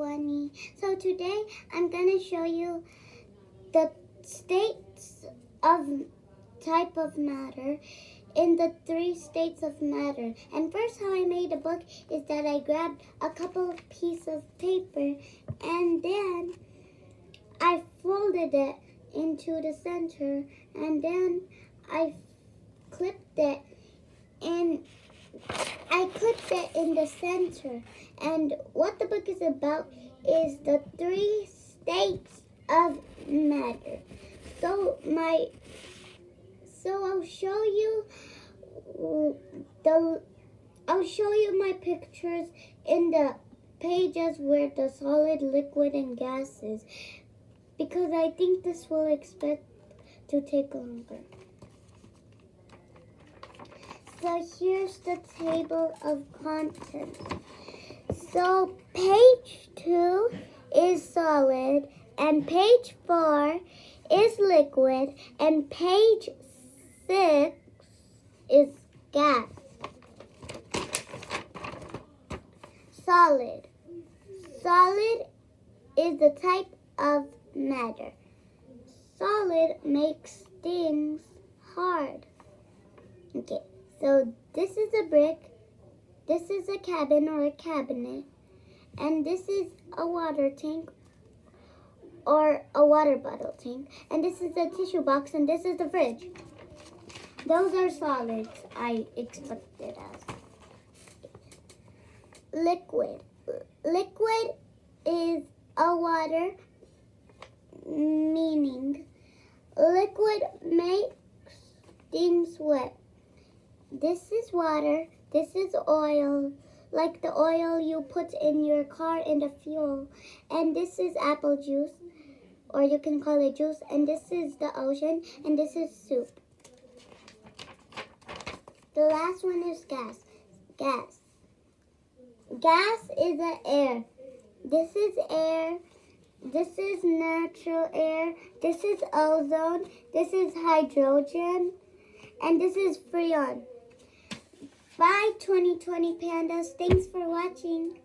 Huainu. So today I'm going to show you the states of type of matter in the 3 states of matter. And first, how I made a book is that I grabbed a couple of pieces of paper and then I folded it into the center and then I clipped it in the center. And what the book is about is the 3 states of matter. So I'll show you my pictures in the pages where the solid, liquid, and gas is, because I think this will expect to take longer. So here's the table of contents. So page 2 is solid, and page 4 is liquid, and page 6 is gas. Solid. Solid is the type of matter. Solid makes things hard. Okay, so this is a brick, this is a cabin or a cabinet, and this is a water tank or a water bottle tank, and this is a tissue box, and this is the fridge. Those are solids I expected as. Liquid. Liquid is a water, meaning liquid makes things wet. This is water, this is oil, like the oil you put in your car in the fuel. And this is apple juice, or you can call it juice. And this is the ocean, and this is soup. The last one is gas. Gas. Gas is the air. This is air. This is natural air. This is ozone. This is hydrogen. And this is freon. Bye, 2020 pandas. Thanks for watching.